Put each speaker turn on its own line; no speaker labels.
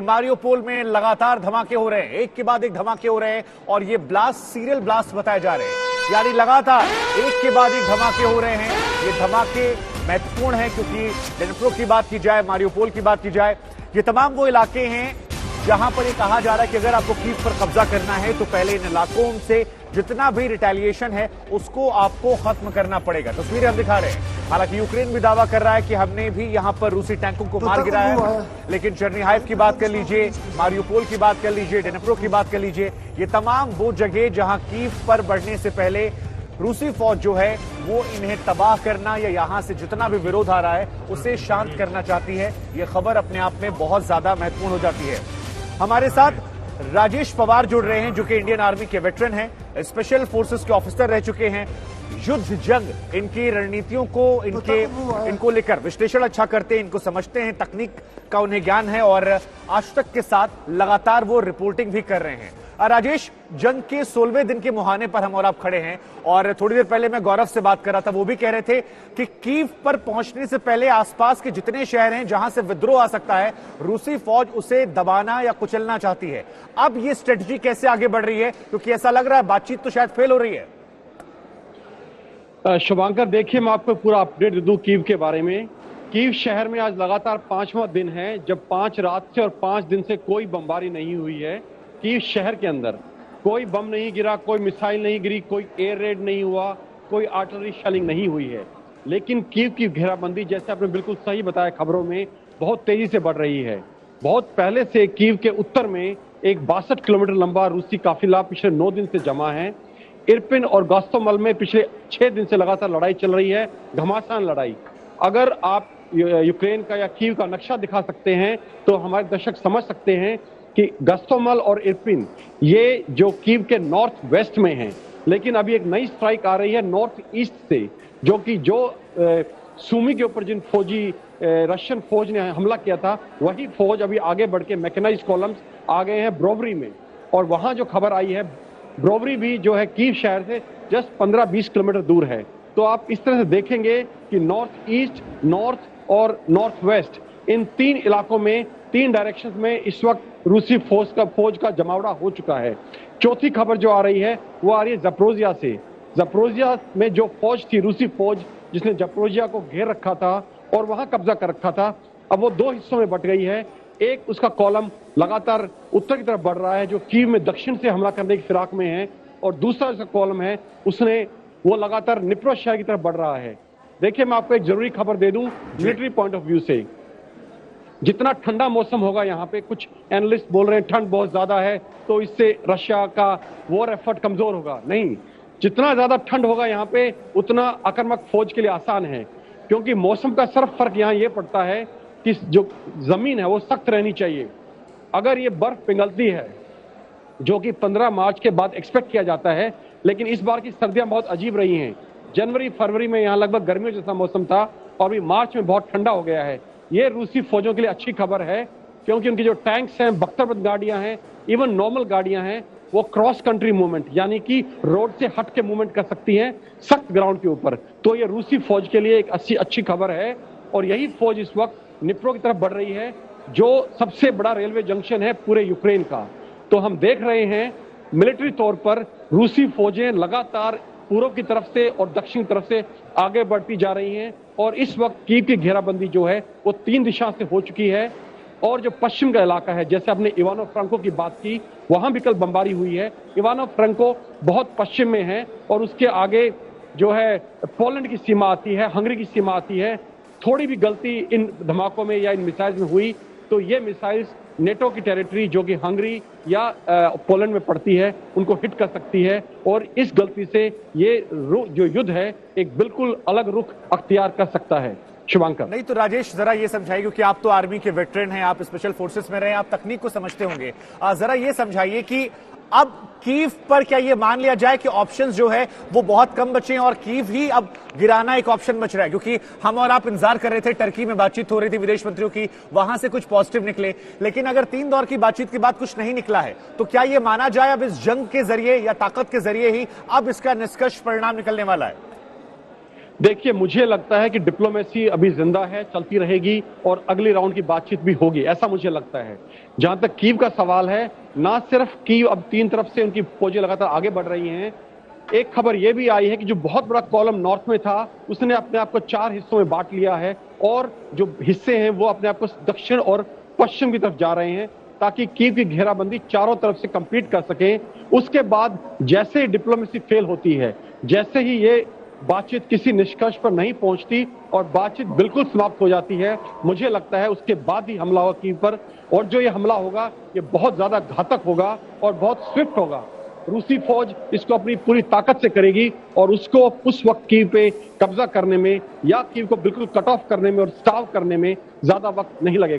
Mariupol में लगातार धमाके हो रहे हैं, एक के बाद एक धमाके हो रहे हैं और ये ब्लास्ट सीरियल ब्लास्ट बताए जा रहे हैं, यानी लगातार एक के बाद एक धमाके हो रहे हैं। ये धमाके महत्वपूर्ण हैं क्योंकि डिनिप्रो की बात की जाए, मारियोपोल की बात की जाए, ये तमाम वो इलाके हैं जहां पर ये कहा जा रहा है कि अगर आपको कीव पर कब्जा करना है तो पहले इन इलाकों से जितना भी रिटेलिएशन है उसको आपको खत्म करना पड़ेगा। तस्वीरें हम दिखा रहे हैं। हालांकि यूक्रेन भी दावा कर रहा है कि हमने भी यहां पर रूसी टैंकों को मार गिराया है, लेकिन चेर्निहाइव की बात कर लीजिए, मारियोपोल की बात कर लीजिए, डिनिप्रो की बात कर लीजिए, ये तमाम वो जगह जहां कीव पर बढ़ने से पहले रूसी फौज जो है वो इन्हें तबाह करना या यहां से जितना भी विरोध आ रहा है उसे शांत करना चाहती है। ये खबर अपने आप में बहुत ज्यादा महत्वपूर्ण हो जाती है। हमारे साथ राजेश पवार जुड़ रहे हैं जो कि इंडियन आर्मी के वेटरन हैं, स्पेशल फोर्सेस के ऑफिसर रह चुके हैं, युद्ध जंग इनकी रणनीतियों को इनको लेकर विश्लेषण अच्छा करते हैं, इनको समझते हैं, तकनीक का उन्हें ज्ञान है और आज तक के साथ लगातार वो रिपोर्टिंग भी कर रहे हैं। राजेश, जंग के 16वें दिन के मुहाने पर हम और आप खड़े हैं और थोड़ी देर पहले मैं गौरव से बात कर रहा था, वो भी कह रहे थे कि कीव पर पहुंचने से पहले आसपास के जितने शहर हैं जहां से विद्रोह आ सकता है रूसी फौज उसे दबाना या कुचलना चाहती है। अब ये स्ट्रेटजी कैसे आगे बढ़ रही है, क्योंकि ऐसा लग रहा है बातचीत तो शायद फेल हो रही है।
शुभांकर, देखिए मैं आपको पूरा अपडेट दे दूं कीव के बारे में। कीव शहर में आज लगातार 5वां दिन है जब 5 रात से और 5 दिन से कोई बमबारी नहीं हुई है। कीव शहर के अंदर कोई बम नहीं गिरा, कोई मिसाइल नहीं गिरी, कोई एयर रेड नहीं हुआ, कोई आर्टिलरी शेलिंग नहीं हुई है। लेकिन कीव की घेराबंदी, जैसे आपने बिल्कुल सही बताया खबरों में, बहुत तेजी से बढ़ रही है। बहुत पहले से कीव के उत्तर में एक 62 किलोमीटर लंबा रूसी काफिला पिछले 9 दिन से जमा है। इरपिन और गोस्तोमल में पिछले 6 दिन से लगातार लड़ाई चल रही है, घमासान लड़ाई। अगर आप यूक्रेन का या कीव का नक्शा दिखा सकते हैं तो हमारे दर्शक समझ सकते हैं कि गोस्तोमल और इरपिन ये जो कीव के नॉर्थ वेस्ट में हैं, लेकिन अभी एक नई स्ट्राइक आ रही है नॉर्थ ईस्ट से, जो कि सुमी के ऊपर जिन फौजी रशियन फौज ने हमला किया था वही फौज अभी आगे बढ़ के मैकेनाइज्ड कॉलम्स आ गए हैं ब्रोवरी में। और वहां जो खबर आई है, ब्रोवरी भी जो है कीव शहर से जस्ट 15-20 किलोमीटर दूर है। तो आप इस तरह से देखेंगे कि नॉर्थ ईस्ट, नॉर्थ और नॉर्थ वेस्ट, इन 3 इलाकों में 3 डायरेक्शंस में इस वक्त रूसी फौज का जमावड़ा हो चुका है। चौथी खबर जो आ रही है वो आ रही है ज़पोरिज़िया से। ज़पोरिज़िया में जो फौज थी, रूसी फौज, जिसने ज़पोरिज़िया को घेर रखा था और वहां कब्जा कर रखा था, अब वो 2 हिस्सों में बट गई है। एक उसका कॉलम लगातार उत्तर की तरफ बढ़ रहा है जो कीव में दक्षिण से हमला करने की फिराक में है, और दूसरा उसका कॉलम है वो लगातार निप्रो शहर की तरफ बढ़ रहा है। देखिए मैं आपको एक जरूरी खबर दे दूं मिलिट्री पॉइंट ऑफ व्यू से। जितना ठंडा मौसम होगा यहाँ पे, कुछ एनालिस्ट बोल रहे हैं ठंड बहुत ज्यादा है तो इससे रशिया का वॉर एफर्ट कमजोर होगा। नहीं, जितना ज्यादा ठंड होगा यहाँ पे उतना आक्रामक फौज के लिए आसान है, क्योंकि मौसम का सिर्फ फर्क यहाँ ये पड़ता है कि जो जमीन है वो सख्त रहनी चाहिए। अगर ये बर्फ पिघलती है, जो कि 15 मार्च के बाद एक्सपेक्ट किया जाता है, लेकिन इस बार की सर्दियां बहुत अजीब रही हैं। जनवरी फरवरी में यहाँ लगभग गर्मियों जैसा मौसम था और अभी मार्च में बहुत ठंडा हो गया है। ये रूसी फौजों के लिए अच्छी खबर है, क्योंकि उनकी जो टैंक्स हैं, बख्तरबंद गाड़ियां हैं, इवन नॉर्मल गाड़ियां हैं, वो क्रॉस कंट्री मूवमेंट यानी कि रोड से हट के मूवमेंट कर सकती हैं सख्त ग्राउंड के ऊपर। तो ये रूसी फौज के लिए एक अच्छी खबर है। और यही फौज इस वक्त निप्रो की तरफ बढ़ रही है, जो सबसे बड़ा रेलवे जंक्शन है पूरे यूक्रेन का। तो हम देख रहे हैं मिलिट्री तौर पर रूसी फौजें लगातार पूर्व की तरफ से और दक्षिण की तरफ से आगे बढ़ती जा रही हैं, और इस वक्त कीव की घेराबंदी जो है वो 3 दिशा से हो चुकी है। और जो पश्चिम का इलाका है, जैसे आपने इवानो फ्रांको की बात की, वहां भी कल बमबारी हुई है। इवानो फ्रांको बहुत पश्चिम में है और उसके आगे जो है पोलैंड की सीमा आती है, हंगरी की सीमा आती है। थोड़ी भी गलती इन धमाकों में या इन मिसाइल्स में हुई तो ये मिसाइल्स नेटो की टेरिटरी जो कि हंगरी या पोलैंड में पड़ती है उनको हिट कर सकती है, और इस गलती से ये जो युद्ध है एक बिल्कुल अलग रुख अख्तियार कर सकता है। शुभांकर,
नहीं तो राजेश जरा ये समझाइए, क्योंकि आप तो आर्मी के वेटरन हैं, आप स्पेशल फोर्सेस में रहे, आप तकनीक को समझते होंगे, जरा ये समझाइए कि अब कीव पर क्या ये मान लिया जाए कि ऑप्शंस जो है वो बहुत कम बचे हैं और कीव ही अब गिराना एक ऑप्शन बच रहा है? क्योंकि हम और आप इंतजार कर रहे थे, टर्की में बातचीत हो रही थी विदेश मंत्रियों की, वहां से कुछ पॉजिटिव निकले, लेकिन अगर 3 दौर की बातचीत के बाद कुछ नहीं निकला है तो क्या ये माना जाए अब इस जंग के जरिए या ताकत के जरिए ही अब इसका निष्कर्ष परिणाम निकलने वाला है?
देखिए, मुझे लगता है कि डिप्लोमेसी अभी जिंदा है, चलती रहेगी और अगले राउंड की बातचीत भी होगी, ऐसा मुझे लगता है। जहां तक कीव का सवाल है, ना सिर्फ कीव, अब 3 तरफ से उनकी फौजें लगातार आगे बढ़ रही हैं। एक खबर यह भी आई है कि जो बहुत बड़ा कॉलम नॉर्थ में था, उसने अपने आप को 4 हिस्सों में बांट लिया है और जो हिस्से हैं वो अपने आप को दक्षिण और पश्चिम की तरफ जा रहे हैं, ताकि कीव की घेराबंदी चारों तरफ से कंप्लीट कर सके। उसके बाद जैसे ही डिप्लोमेसी फेल होती है, जैसे ही ये बातचीत किसी निष्कर्ष पर नहीं पहुंचती और बातचीत बिल्कुल समाप्त हो जाती है, मुझे लगता है उसके बाद ही हमला होगा कीव पर। और जो ये हमला होगा, ये बहुत ज्यादा घातक होगा और बहुत स्विफ्ट होगा। रूसी फौज इसको अपनी पूरी ताकत से करेगी और उसको उस वक्त कीव पे कब्जा करने में या कीव को बिल्कुल कट ऑफ करने में और स्टाव करने में ज्यादा वक्त नहीं लगेगा।